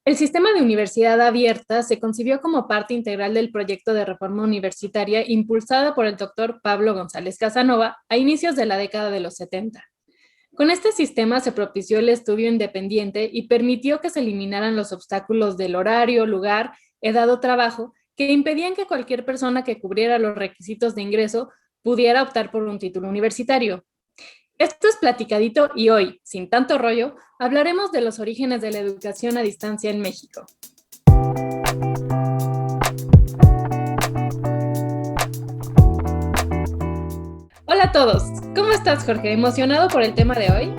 El sistema de universidad abierta se concibió como parte integral del proyecto de reforma universitaria impulsado por el doctor Pablo González Casanova a inicios de la década de los 70. Con este sistema se propició el estudio independiente y permitió que se eliminaran los obstáculos del horario, lugar, edad o trabajo que impedían que cualquier persona que cubriera los requisitos de ingreso pudiera optar por un título universitario. Esto es Platicadito y hoy, sin tanto rollo, hablaremos de los orígenes de la educación a distancia en México. Hola a todos, ¿cómo estás, Jorge? ¿Emocionado por el tema de hoy?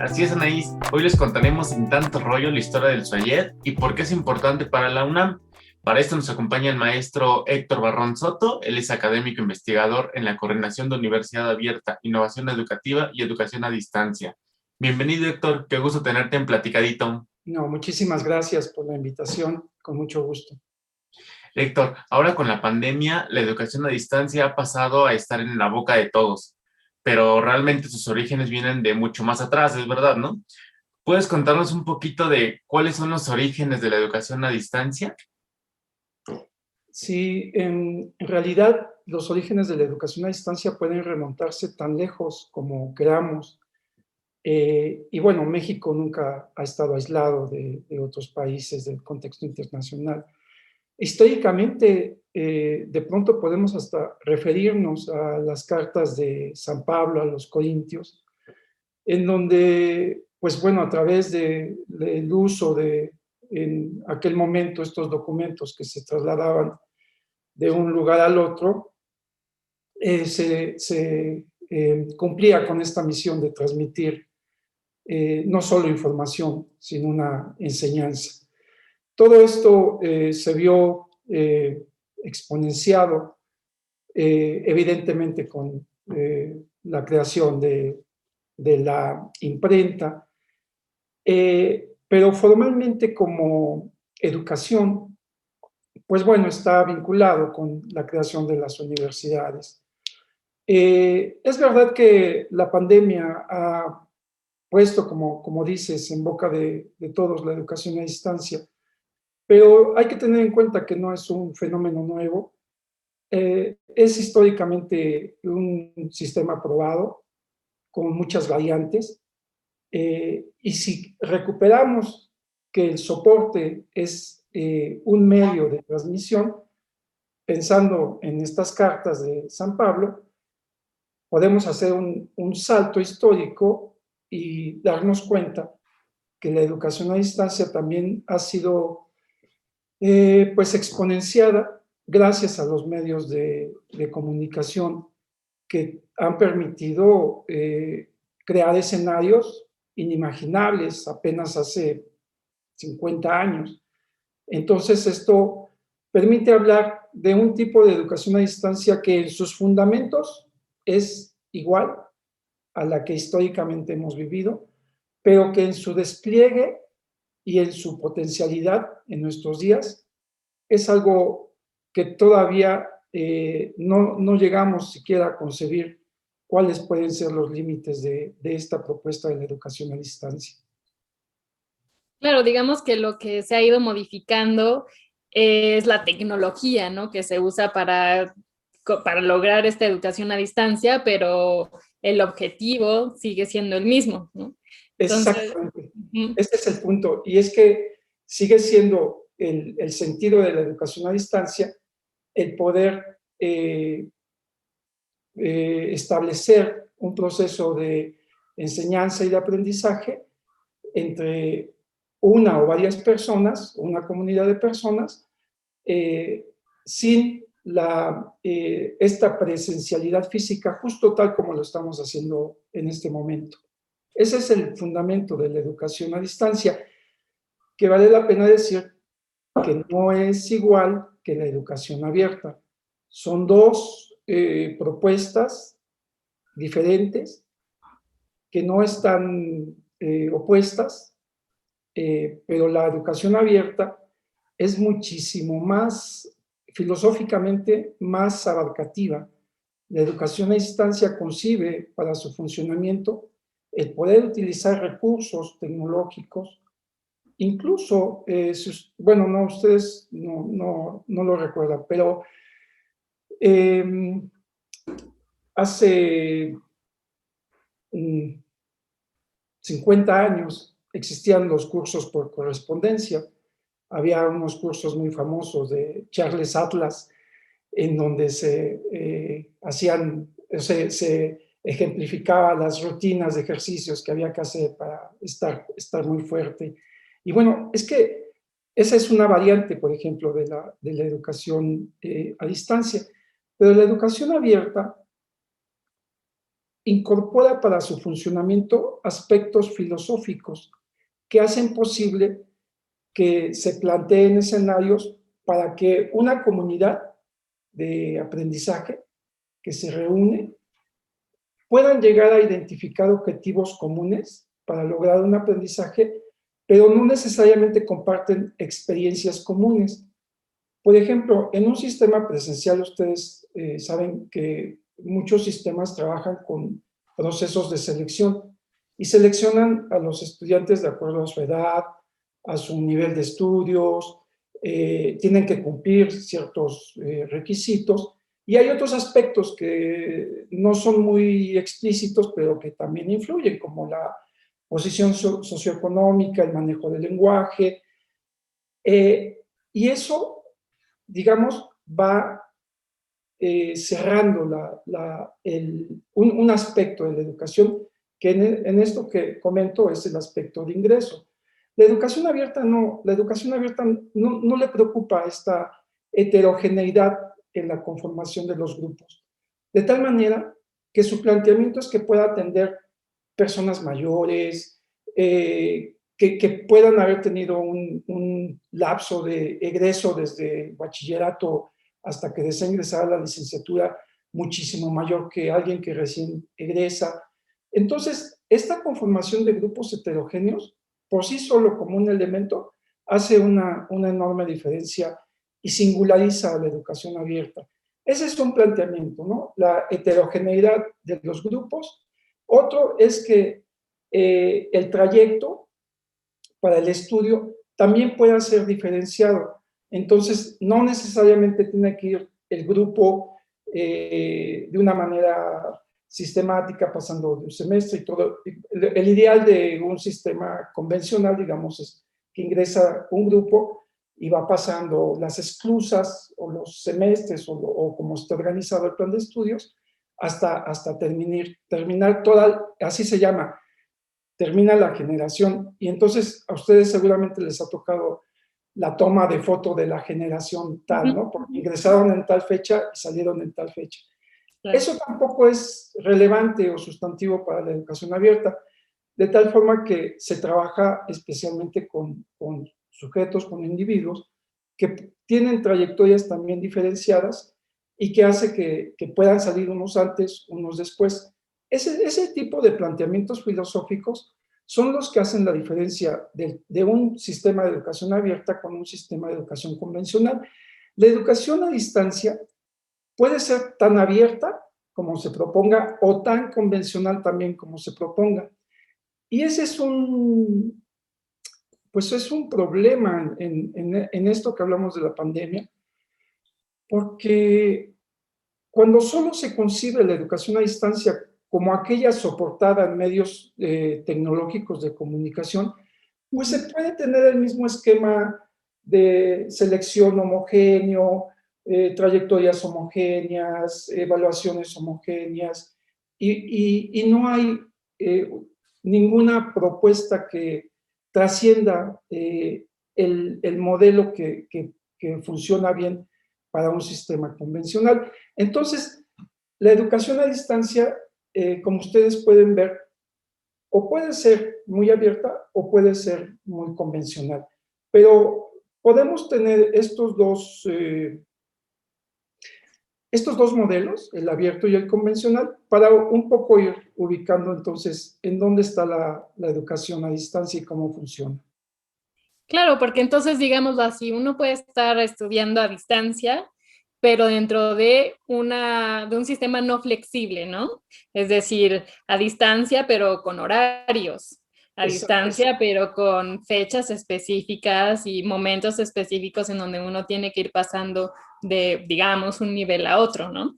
Así es, Anaís. Hoy les contaremos sin tanto rollo la historia del SUAYED y por qué es importante para la UNAM. Para esto nos acompaña el maestro Héctor Barrón Soto. Él es académico investigador en la Coordinación de Universidad Abierta, Innovación Educativa y Educación a Distancia. Bienvenido, Héctor. Qué gusto tenerte en Platicadito. No, muchísimas gracias por la invitación. Con mucho gusto. Héctor, ahora con la pandemia, la educación a distancia ha pasado a estar en la boca de todos, pero realmente sus orígenes vienen de mucho más atrás, es verdad, ¿no? ¿Puedes contarnos un poquito de cuáles son los orígenes de la educación a distancia? Sí, en realidad los orígenes de la educación a distancia pueden remontarse tan lejos como queramos. Y bueno, México nunca ha estado aislado de otros países del contexto internacional. Históricamente, de pronto podemos hasta referirnos a las cartas de San Pablo a los Corintios, en donde, pues bueno, a través del uso de, en aquel momento, estos documentos que se trasladaban de un lugar al otro, se cumplía con esta misión de transmitir no solo información, sino una enseñanza. Todo esto se vio exponenciado, evidentemente, con la creación de la imprenta, pero formalmente como educación, pues bueno, está vinculado con la creación de las universidades. Es verdad que la pandemia ha puesto, como dices, en boca de todos la educación a distancia, pero hay que tener en cuenta que no es un fenómeno nuevo, es históricamente un sistema probado con muchas variantes, y si recuperamos que el soporte es un medio de transmisión, pensando en estas cartas de San Pablo, podemos hacer un salto histórico y darnos cuenta que la educación a distancia también ha sido pues exponenciada gracias a los medios de comunicación que han permitido crear escenarios inimaginables apenas hace 50 años. Entonces, esto permite hablar de un tipo de educación a distancia que en sus fundamentos es igual a la que históricamente hemos vivido, pero que en su despliegue y en su potencialidad en nuestros días es algo que todavía no llegamos siquiera a concebir cuáles pueden ser los límites de esta propuesta de la educación a distancia. Claro, digamos que lo que se ha ido modificando es la tecnología, ¿no? Que se usa para lograr esta educación a distancia, pero el objetivo sigue siendo el mismo, ¿no? Entonces, exactamente. Este es el punto. Y es que sigue siendo el sentido de la educación a distancia el poder establecer un proceso de enseñanza y de aprendizaje entre una o varias personas, una comunidad de personas, sin esta presencialidad física, justo tal como lo estamos haciendo en este momento. Ese es el fundamento de la educación a distancia, que vale la pena decir que no es igual que la educación abierta. Son dos propuestas diferentes que no están opuestas, pero la educación abierta es muchísimo más, filosóficamente, más abarcativa. La educación a distancia concibe para su funcionamiento el poder utilizar recursos tecnológicos incluso, bueno, no, ustedes no lo recuerdan, pero hace 50 años existían los cursos por correspondencia. Había unos cursos muy famosos de Charles Atlas, en donde se ejemplificaba las rutinas de ejercicios que había que hacer para estar muy fuerte. Y bueno, es que esa es una variante, por ejemplo, de la educación a distancia. Pero la educación abierta incorpora para su funcionamiento aspectos filosóficos que hacen posible que se planteen escenarios para que una comunidad de aprendizaje que se reúne puedan llegar a identificar objetivos comunes para lograr un aprendizaje, pero no necesariamente comparten experiencias comunes. Por ejemplo, en un sistema presencial, ustedes saben que muchos sistemas trabajan con procesos de selección y seleccionan a los estudiantes de acuerdo a su edad, a su nivel de estudios, tienen que cumplir ciertos requisitos, y hay otros aspectos que no son muy explícitos, pero que también influyen, como la posición socioeconómica, el manejo del lenguaje, y eso, digamos, va cerrando un aspecto de la educación que en esto que comento es el aspecto de ingreso. La educación abierta no le preocupa esta heterogeneidad en la conformación de los grupos, de tal manera que su planteamiento es que pueda atender personas mayores, que puedan haber tenido un lapso de egreso desde bachillerato hasta que desea ingresar a la licenciatura muchísimo mayor que alguien que recién egresa. Entonces, esta conformación de grupos heterogéneos, por sí solo como un elemento, hace una enorme diferencia y singulariza a la educación abierta. Ese es un planteamiento, ¿no? La heterogeneidad de los grupos. Otro es que el trayecto para el estudio también pueda ser diferenciado. Entonces, no necesariamente tiene que ir el grupo de una manera sistemática, pasando de un semestre y todo. El ideal de un sistema convencional, digamos, es que ingresa un grupo y va pasando las exclusas o los semestres o como está organizado el plan de estudios hasta terminar toda, así se llama, termina la generación. Y entonces a ustedes seguramente les ha tocado la toma de foto de la generación tal, ¿no? Porque ingresaron en tal fecha y salieron en tal fecha. Claro. Eso tampoco es relevante o sustantivo para la educación abierta, de tal forma que se trabaja especialmente con sujetos, con individuos que tienen trayectorias también diferenciadas y que hace que puedan salir unos antes, unos después. Ese tipo de planteamientos filosóficos son los que hacen la diferencia de un sistema de educación abierta con un sistema de educación convencional. La educación a distancia puede ser tan abierta como se proponga o tan convencional también como se proponga. Y ese es un problema en esto que hablamos de la pandemia, porque cuando solo se concibe la educación a distancia como aquella soportada en medios tecnológicos de comunicación, pues se puede tener el mismo esquema de selección homogéneo, trayectorias homogéneas, evaluaciones homogéneas, y no hay ninguna propuesta que trascienda el modelo que funciona bien para un sistema convencional. Entonces, la educación a distancia, como ustedes pueden ver, o puede ser muy abierta o puede ser muy convencional. Pero podemos tener estos dos modelos, el abierto y el convencional, para un poco ir ubicando entonces en dónde está la educación a distancia y cómo funciona. Claro, porque entonces, digámoslo así, uno puede estar estudiando a distancia, pero dentro de un sistema no flexible, ¿no? Es decir, a distancia, pero con horarios. a distancia, pero con fechas específicas y momentos específicos en donde uno tiene que ir pasando de, digamos, un nivel a otro, ¿no?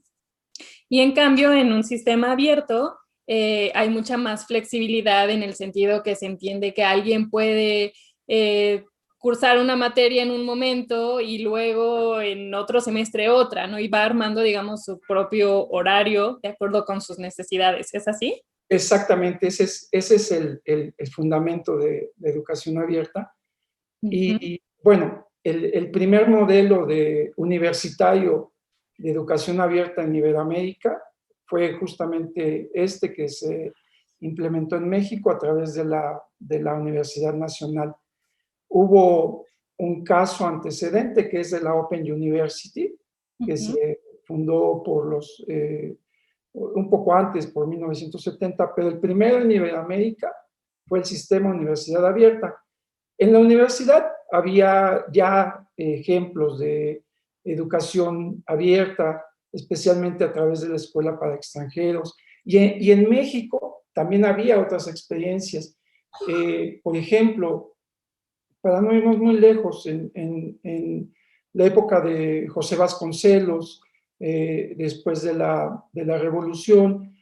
Y en cambio, en un sistema abierto, hay mucha más flexibilidad en el sentido que se entiende que alguien puede cursar una materia en un momento y luego en otro semestre otra, ¿no? Y va armando, digamos, su propio horario de acuerdo con sus necesidades. ¿Es así? Exactamente, ese es el fundamento de educación abierta. Y bueno, el primer modelo de universitario de educación abierta en Iberoamérica fue justamente este que se implementó en México a través de la Universidad Nacional. Hubo un caso antecedente que es de la Open University, que se fundó un poco antes, por 1970, pero el primero en Iberoamérica fue el sistema Universidad Abierta. En la universidad había ya ejemplos de educación abierta, especialmente a través de la Escuela para Extranjeros, y en México también había otras experiencias. Por ejemplo, para no irnos muy lejos, en la época de José Vasconcelos, después de la Revolución,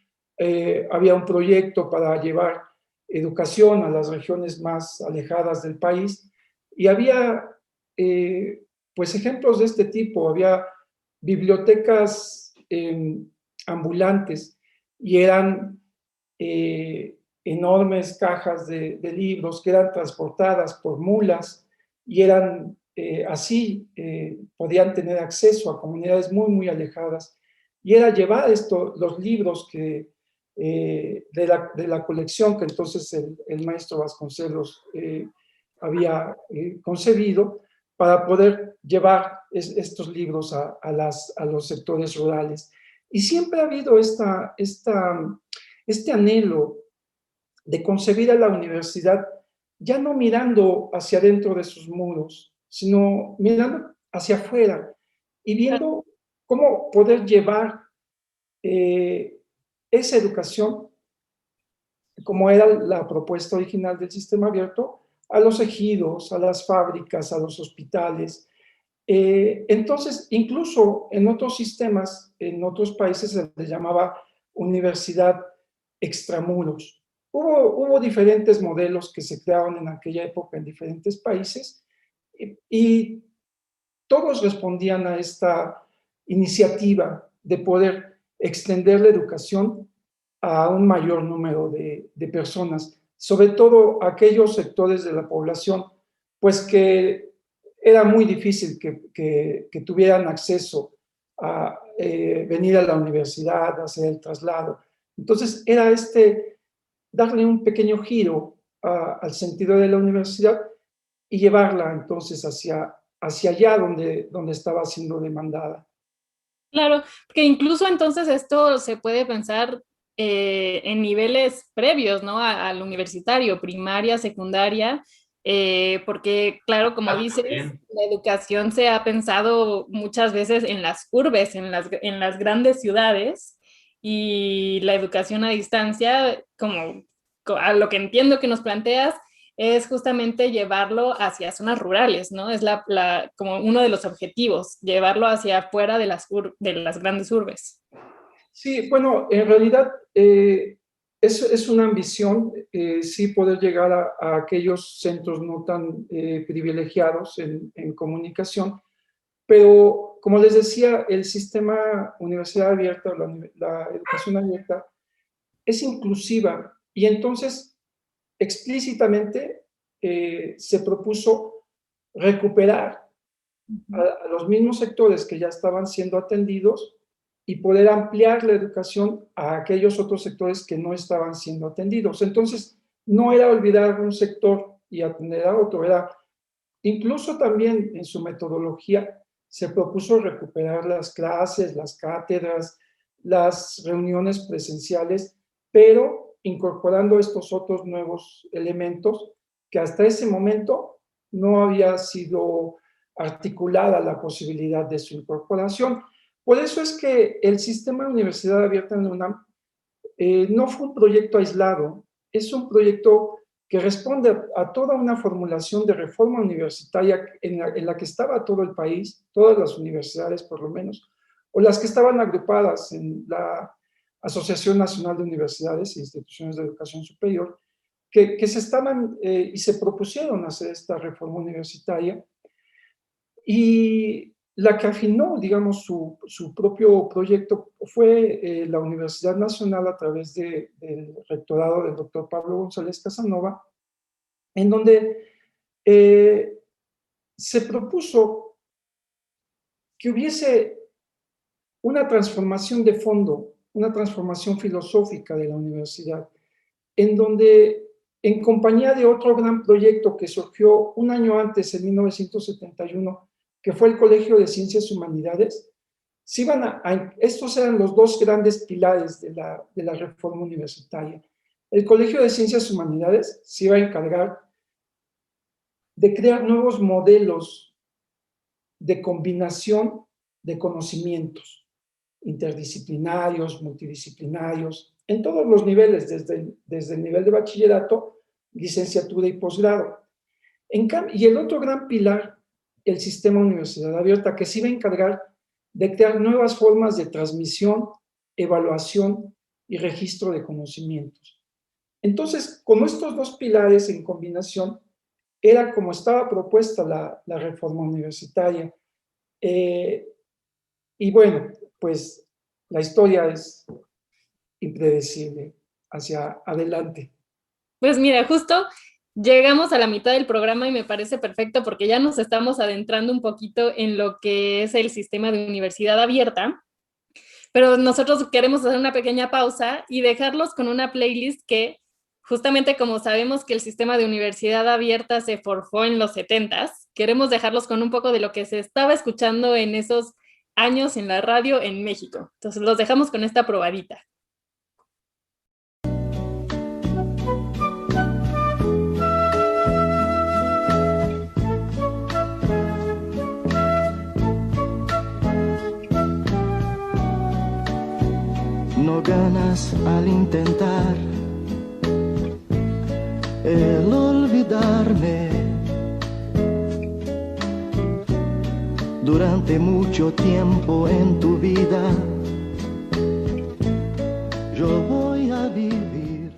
había un proyecto para llevar educación a las regiones más alejadas del país y había pues ejemplos de este tipo, había bibliotecas ambulantes y eran enormes cajas de libros que eran transportadas por mulas y eran así, podían tener acceso a comunidades muy, muy alejadas. Y era llevar los libros de la colección que entonces el maestro Vasconcelos había concebido para poder llevar estos libros a los sectores rurales. Y siempre ha habido este anhelo de concebir a la universidad ya no mirando hacia adentro de sus muros, sino mirando hacia afuera y viendo cómo poder llevar esa educación, como era la propuesta original del sistema abierto, a los ejidos, a las fábricas, a los hospitales. Entonces, incluso en otros sistemas, en otros países se les llamaba universidad extramuros. Hubo diferentes modelos que se crearon en aquella época en diferentes países y todos respondían a esta iniciativa de poder extender la educación a un mayor número de personas, sobre todo aquellos sectores de la población, pues que era muy difícil que tuvieran acceso a venir a la universidad, a hacer el traslado. Entonces era darle un pequeño giro al sentido de la universidad y llevarla entonces hacia allá donde estaba siendo demandada. Claro, porque incluso entonces esto se puede pensar en niveles previos, ¿no? Al universitario, primaria, secundaria, porque claro, como dices, Bien. la educación se ha pensado muchas veces en las urbes, en las grandes ciudades, y la educación a distancia, como a lo que entiendo que nos planteas, es justamente llevarlo hacia zonas rurales, ¿no? Es como uno de los objetivos, llevarlo hacia afuera de las grandes urbes. Sí, bueno, en realidad es una ambición, sí poder llegar a aquellos centros no tan privilegiados en comunicación, pero como les decía, el sistema universidad abierta, la educación abierta, es inclusiva y entonces explícitamente se propuso recuperar a los mismos sectores que ya estaban siendo atendidos y poder ampliar la educación a aquellos otros sectores que no estaban siendo atendidos. Entonces, no era olvidar un sector y atender a otro, era incluso también en su metodología se propuso recuperar las clases, las cátedras, las reuniones presenciales, pero incorporando estos otros nuevos elementos que hasta ese momento no había sido articulada la posibilidad de su incorporación. Por eso es que el sistema de universidad abierta en la UNAM no fue un proyecto aislado, es un proyecto que responde a toda una formulación de reforma universitaria en la que estaba todo el país, todas las universidades por lo menos, o las que estaban agrupadas en la Asociación Nacional de Universidades e Instituciones de Educación Superior, que se estaban y se propusieron hacer esta reforma universitaria, y la que afinó, digamos, su propio proyecto fue la Universidad Nacional a través del rectorado del doctor Pablo González Casanova, en donde se propuso que hubiese una transformación de fondo, una transformación filosófica de la universidad, en donde, en compañía de otro gran proyecto que surgió un año antes, en 1971, que fue el Colegio de Ciencias y Humanidades, estos eran los dos grandes pilares de la reforma universitaria. El Colegio de Ciencias y Humanidades se iba a encargar de crear nuevos modelos de combinación de conocimientos interdisciplinarios, multidisciplinarios, en todos los niveles, desde el nivel de bachillerato, licenciatura y posgrado. Y el otro gran pilar, el sistema universidad abierta, que se iba a encargar de crear nuevas formas de transmisión, evaluación y registro de conocimientos. Entonces, con estos dos pilares en combinación, era como estaba propuesta la reforma universitaria. Y bueno, pues la historia es impredecible hacia adelante. Pues mira, justo llegamos a la mitad del programa y me parece perfecto porque ya nos estamos adentrando un poquito en lo que es el sistema de universidad abierta, pero nosotros queremos hacer una pequeña pausa y dejarlos con una playlist que, justamente como sabemos que el sistema de universidad abierta se forjó en los 70s, queremos dejarlos con un poco de lo que se estaba escuchando en esos años en la radio en México. Entonces los dejamos con esta probadita. No ganas al intentar el olvidarme. Durante mucho tiempo en tu vida yo voy a vivir.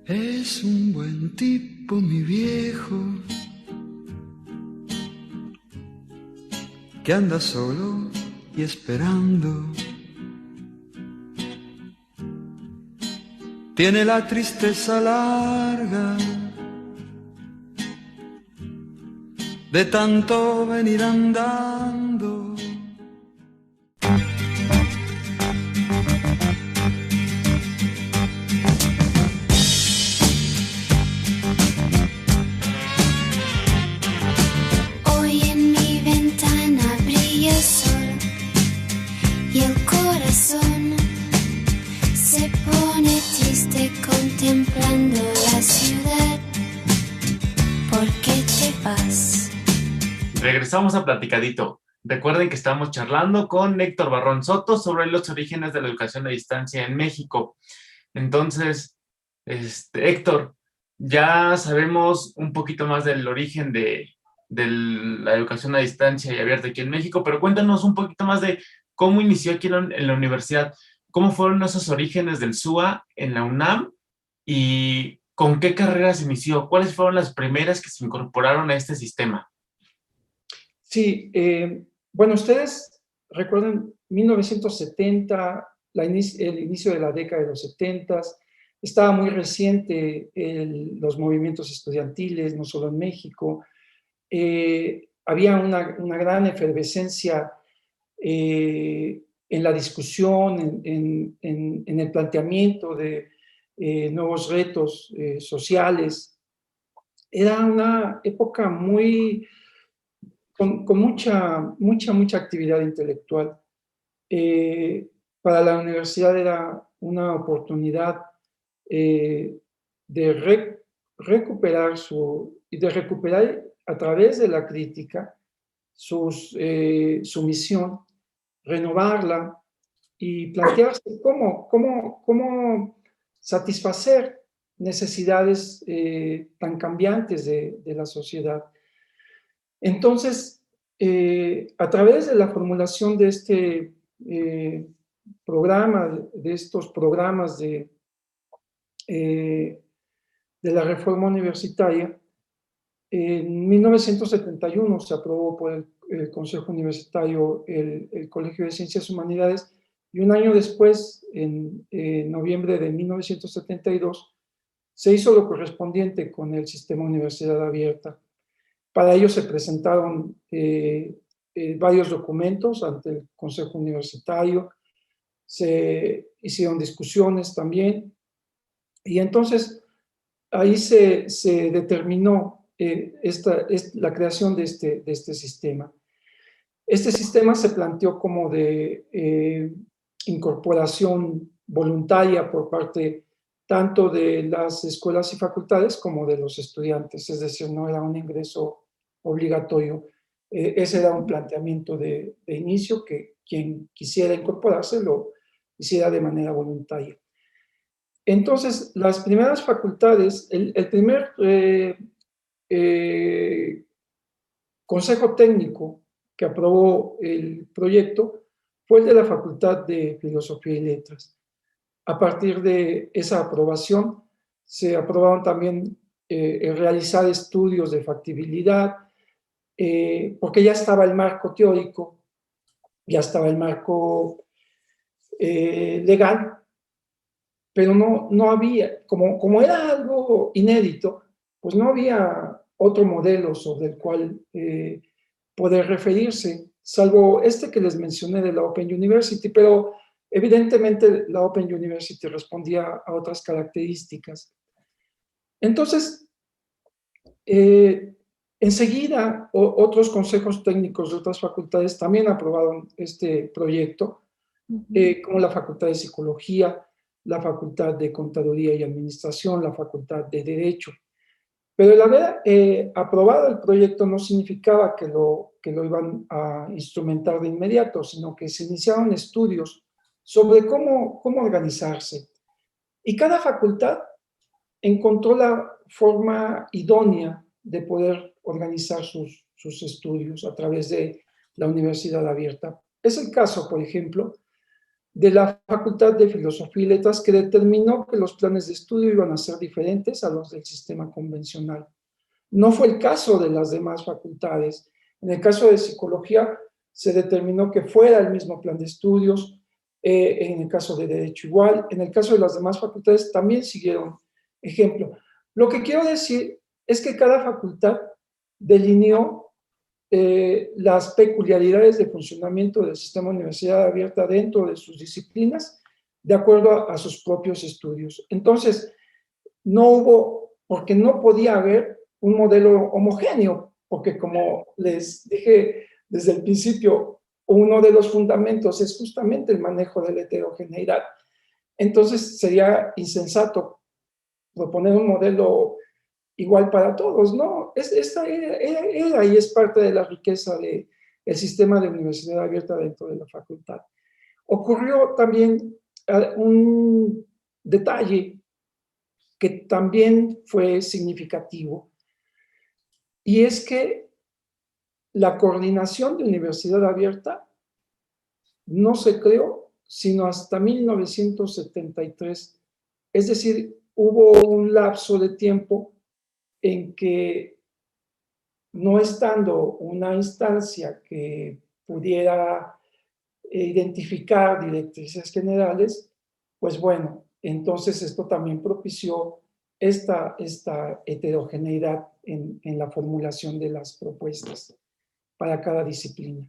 Es un buen tipo, mi viejo, que anda solo y esperando. Tiene la tristeza larga de tanto venir andando. Hoy en mi ventana brilla el sol y el corazón se pone triste contemplando la ciudad. ¿Por qué te vas? Regresamos a Platicadito. Recuerden que estamos charlando con Héctor Barrón Soto sobre los orígenes de la educación a distancia en México. Entonces, Héctor, ya sabemos un poquito más del origen de la educación a distancia y abierta aquí en México, pero cuéntanos un poquito más de cómo inició aquí en la universidad. ¿Cómo fueron esos orígenes del SUA en la UNAM y con qué carreras inició? ¿Cuáles fueron las primeras que se incorporaron a este sistema? Sí, bueno, ustedes recuerdan 1970, el inicio de la década de los 70, estaba muy reciente los movimientos estudiantiles, no solo en México. Había una gran efervescencia en la discusión, en el planteamiento de nuevos retos sociales. Era una época con mucha actividad intelectual. Para la universidad era una oportunidad de recuperar a través de la crítica su misión renovarla y plantearse cómo satisfacer necesidades tan cambiantes de la sociedad. Entonces, a través de la formulación de este programa, de estos programas de la reforma universitaria, en 1971 se aprobó por el Consejo Universitario el Colegio de Ciencias y Humanidades, y un año después, en noviembre de 1972, se hizo lo correspondiente con el sistema Universidad Abierta. Para ello se presentaron varios documentos ante el Consejo Universitario, se hicieron discusiones también, y entonces ahí se determinó la creación de este sistema. Este sistema se planteó como de incorporación voluntaria por parte tanto de las escuelas y facultades como de los estudiantes, es decir, no era un ingreso obligatorio. Ese era un planteamiento de inicio, que quien quisiera incorporarse lo hiciera de manera voluntaria. Entonces, las primeras facultades, el primer consejo técnico que aprobó el proyecto fue el de la Facultad de Filosofía y Letras. A partir de esa aprobación, se aprobaron también realizar estudios de factibilidad, porque ya estaba el marco teórico, ya estaba el marco legal, pero no había, como era algo inédito, pues no había otro modelo sobre el cual poder referirse, salvo este que les mencioné de la Open University, pero evidentemente la Open University respondía a otras características. Entonces, enseguida otros consejos técnicos de otras facultades también aprobaron este proyecto, como la Facultad de Psicología, la Facultad de Contaduría y Administración, la Facultad de Derecho. Pero el haber aprobado el proyecto no significaba que lo iban a instrumentar de inmediato, sino que se iniciaron estudios sobre cómo organizarse. Y cada facultad encontró la forma idónea de poder organizar sus estudios a través de la Universidad Abierta. Es el caso, por ejemplo, de la Facultad de Filosofía y Letras, que determinó que los planes de estudio iban a ser diferentes a los del sistema convencional. No fue el caso de las demás facultades. En el caso de Psicología, se determinó que fuera el mismo plan de estudios, en el caso de Derecho igual, en el caso de las demás facultades también siguieron ejemplo. Lo que quiero decir es que cada facultad delineó las peculiaridades de funcionamiento del sistema Universidad Abierta dentro de sus disciplinas, de acuerdo a sus propios estudios. Entonces, no hubo, porque no podía haber un modelo homogéneo, porque como les dije desde el principio, uno de los fundamentos es justamente el manejo de la heterogeneidad. Entonces, sería insensato proponer un modelo igual para todos, ¿no? Esta era y es parte de la riqueza del sistema de universidad abierta dentro de la facultad. Ocurrió también un detalle que también fue significativo, y es que la coordinación de universidad abierta no se creó sino hasta 1973. Es decir, hubo un lapso de tiempo en que, no estando una instancia que pudiera identificar directrices generales, pues bueno, entonces esto también propició esta heterogeneidad en la formulación de las propuestas para cada disciplina.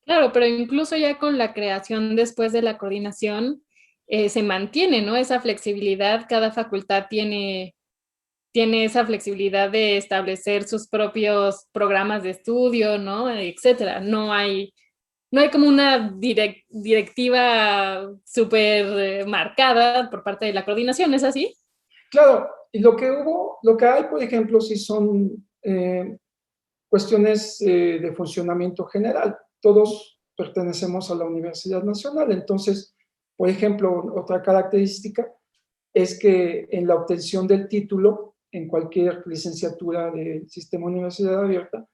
Claro, pero incluso ya con la creación después de la coordinación, se mantiene, ¿no? Esa flexibilidad, cada facultad tiene esa flexibilidad de establecer sus propios programas de estudio, ¿no? Etcétera. No hay como una directiva súper marcada por parte de la coordinación, ¿es así? Claro, y lo que hay, por ejemplo, sí son cuestiones de funcionamiento general. Todos pertenecemos a la Universidad Nacional. Entonces, por ejemplo, otra característica es que en la obtención del título, en cualquier licenciatura del sistema Universidad Abierta,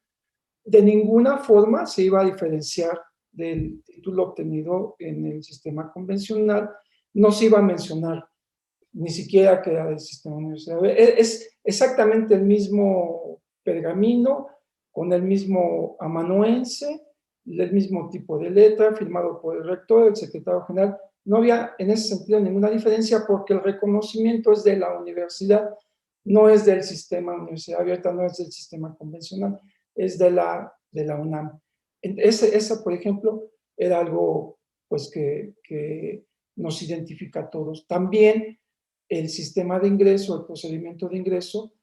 de ninguna forma se iba a diferenciar del título obtenido en el sistema convencional, no se iba a mencionar ni siquiera que era del sistema universitario. Es exactamente el mismo pergamino, con el mismo amanuense, el mismo tipo de letra, firmado por el rector, el secretario general. No había en ese sentido ninguna diferencia porque el reconocimiento es de la universidad, no es del sistema Universidad Abierta, no es del sistema convencional, es de la UNAM. Esa, por ejemplo, era algo pues, que nos identifica a todos. También el sistema de ingreso, el procedimiento de ingreso,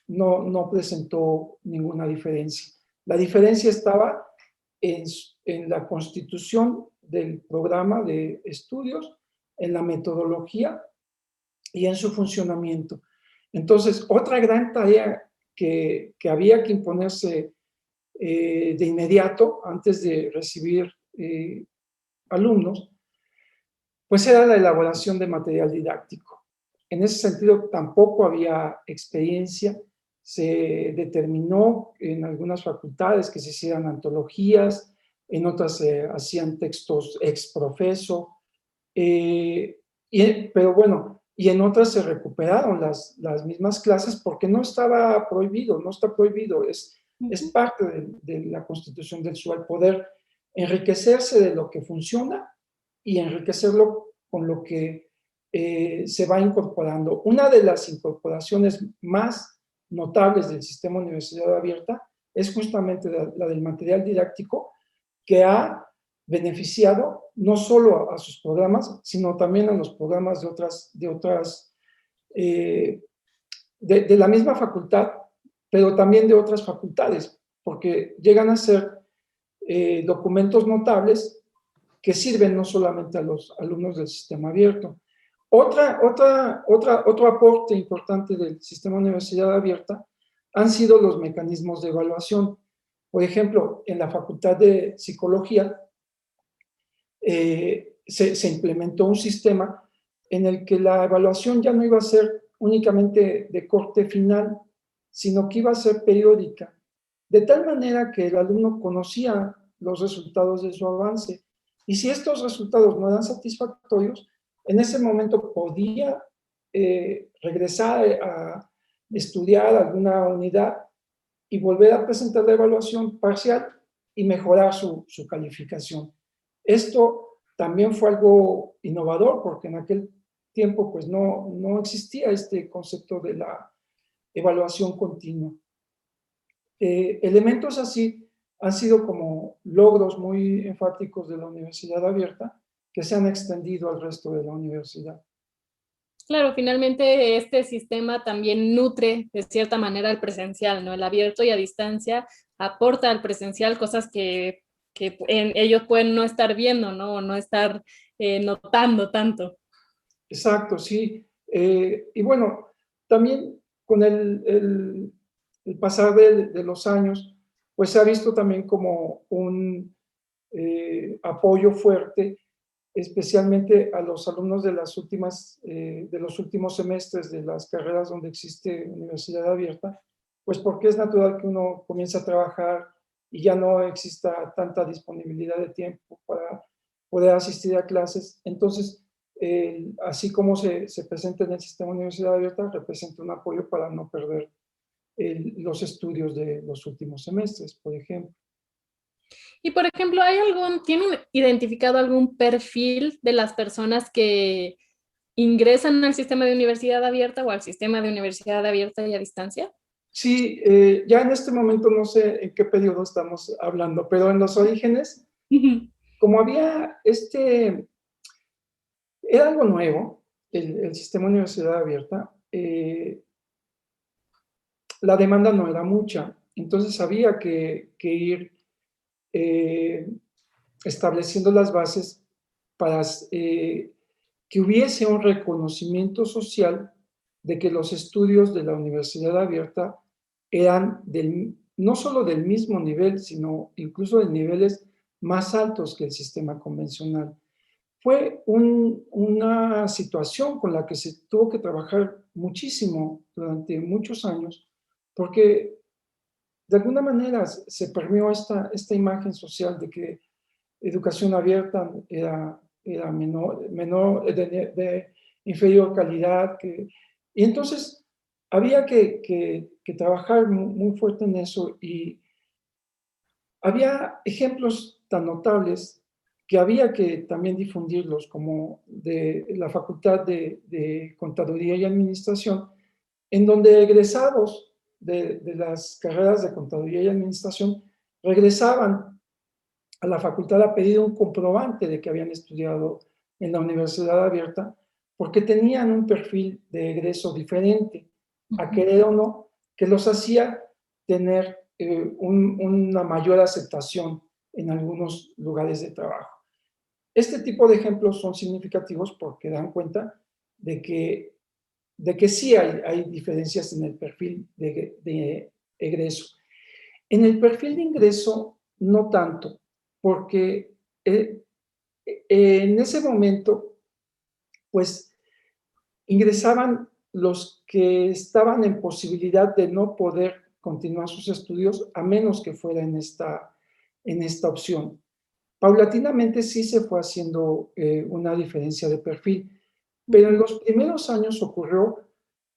no presentó ninguna diferencia. La diferencia estaba en la constitución del programa de estudios, en la metodología y en su funcionamiento. Entonces, otra gran tarea que había que imponerse de inmediato, antes de recibir alumnos, pues era la elaboración de material didáctico. En ese sentido, tampoco había experiencia. Se determinó en algunas facultades que se hicieran antologías, en otras se hacían textos ex profeso, pero bueno, y en otras se recuperaron las mismas clases porque no estaba prohibido, no está prohibido, es parte de la constitución del SUA, poder enriquecerse de lo que funciona y enriquecerlo con lo que se va incorporando. Una de las incorporaciones más notables del sistema Universidad Abierta es justamente la del material didáctico, que ha beneficiado no solo a sus programas, sino también a los programas de la misma facultad, pero también de otras facultades, porque llegan a ser documentos notables que sirven no solamente a los alumnos del sistema abierto. Otro aporte importante del sistema Universidad Abierta han sido los mecanismos de evaluación. Por ejemplo, en la Facultad de Psicología se implementó un sistema en el que la evaluación ya no iba a ser únicamente de corte final, sino que iba a ser periódica, de tal manera que el alumno conocía los resultados de su avance. Y si estos resultados no eran satisfactorios, en ese momento podía regresar a estudiar alguna unidad y volver a presentar la evaluación parcial y mejorar su calificación. Esto también fue algo innovador porque en aquel tiempo pues no existía este concepto de la evaluación continua. Elementos así han sido como logros muy enfáticos de la Universidad Abierta que se han extendido al resto de la universidad. Claro, finalmente este sistema también nutre de cierta manera al presencial, ¿no? El abierto y a distancia aporta al presencial cosas que ellos pueden no estar viendo, ¿no? O no estar notando tanto. Exacto, sí. Y bueno, también con el pasar de los años, pues se ha visto también como un apoyo fuerte, especialmente a los alumnos de los últimos semestres de las carreras donde existe Universidad Abierta, pues porque es natural que uno comience a trabajar y ya no exista tanta disponibilidad de tiempo para poder asistir a clases. Entonces, así como se presenta en el sistema Universidad Abierta, representa un apoyo para no perder los estudios de los últimos semestres, por ejemplo. Y por ejemplo, ¿tienen identificado algún perfil de las personas que ingresan al sistema de universidad abierta o al sistema de universidad abierta y a distancia? Sí, ya en este momento no sé en qué periodo estamos hablando, pero en los orígenes, como había era algo nuevo, el sistema de universidad abierta, la demanda no era mucha, entonces había que ir estableciendo las bases para que hubiese un reconocimiento social de que los estudios de la universidad abierta eran no solo del mismo nivel, sino incluso de niveles más altos que el sistema convencional. Fue una situación con la que se tuvo que trabajar muchísimo durante muchos años, porque de alguna manera se permeó esta imagen social de que educación abierta era de inferior calidad. Y entonces había que trabajar muy fuerte en eso, y había ejemplos tan notables que había que también difundirlos, como de la Facultad de Contaduría y Administración, en donde egresados de las carreras de Contaduría y Administración regresaban a la facultad a pedir un comprobante de que habían estudiado en la universidad abierta, porque tenían un perfil de egreso diferente, a querer o no, que los hacía tener una mayor aceptación en algunos lugares de trabajo. Este tipo de ejemplos son significativos porque dan cuenta de que sí hay diferencias en el perfil de egreso. En el perfil de ingreso, no tanto, porque en ese momento, pues, ingresaban los que estaban en posibilidad de no poder continuar sus estudios, a menos que fuera en esta opción. Paulatinamente sí se fue haciendo una diferencia de perfil, pero en los primeros años ocurrió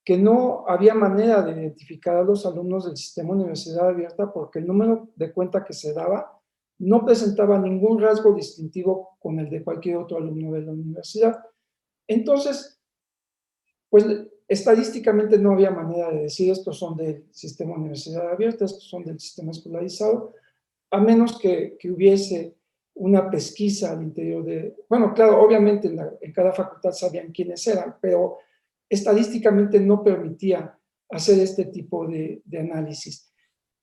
que no había manera de identificar a los alumnos del sistema Universidad Abierta, porque el número de cuenta que se daba no presentaba ningún rasgo distintivo con el de cualquier otro alumno de la universidad. Entonces, pues estadísticamente no había manera de decir estos son del sistema Universidad Abierta, estos son del sistema escolarizado, a menos que hubiese una pesquisa al interior de... Bueno, claro, obviamente en cada facultad sabían quiénes eran, pero estadísticamente no permitía hacer este tipo de análisis.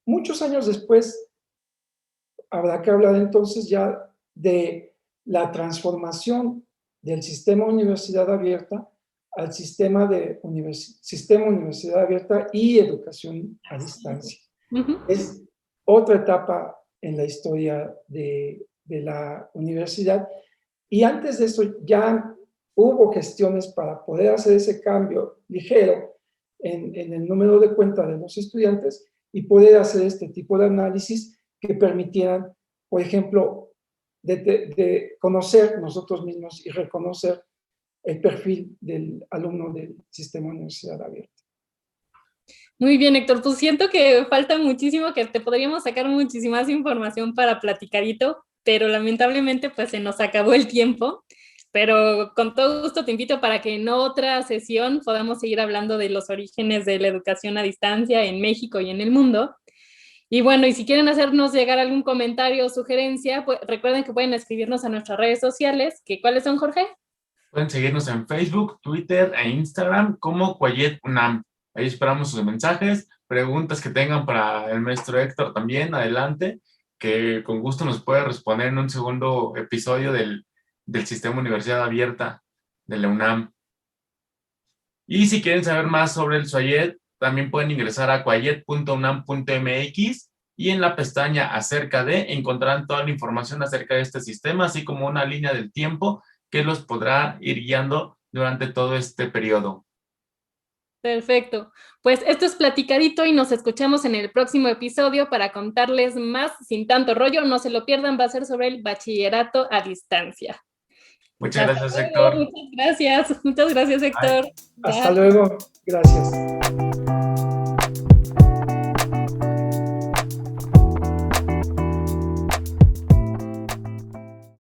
Muchos años después, habrá que hablar entonces ya de la transformación del sistema Universidad Abierta al sistema Universidad Abierta y educación a distancia. Es otra etapa en la historia de la universidad, y antes de eso ya hubo gestiones para poder hacer ese cambio ligero en el número de cuenta de los estudiantes y poder hacer este tipo de análisis que permitieran, por ejemplo, de conocer nosotros mismos y reconocer el perfil del alumno del sistema Universidad Abierta. Muy bien, Héctor, pues siento que falta muchísimo, que te podríamos sacar muchísima más información para platicadito, pero lamentablemente pues se nos acabó el tiempo, pero con todo gusto te invito para que en otra sesión podamos seguir hablando de los orígenes de la educación a distancia en México y en el mundo. Y bueno, y si quieren hacernos llegar algún comentario o sugerencia, pues recuerden que pueden escribirnos a nuestras redes sociales, que ¿cuáles son, Jorge? Pueden seguirnos en Facebook, Twitter e Instagram como Cuayet UNAM. Ahí esperamos sus mensajes, preguntas que tengan para el maestro Héctor también, adelante, que con gusto nos puede responder en un segundo episodio del Sistema Universidad Abierta de la UNAM. Y si quieren saber más sobre el SUAYED, también pueden ingresar a cuayet.unam.mx y en la pestaña Acerca de encontrarán toda la información acerca de este sistema, así como una línea del tiempo que los podrá ir guiando durante todo este periodo. Perfecto. Pues esto es Platicadito y nos escuchamos en el próximo episodio para contarles más sin tanto rollo. No se lo pierdan, va a ser sobre el bachillerato a distancia. Muchas gracias, Héctor. Muchas gracias, Héctor. Hasta luego. Gracias.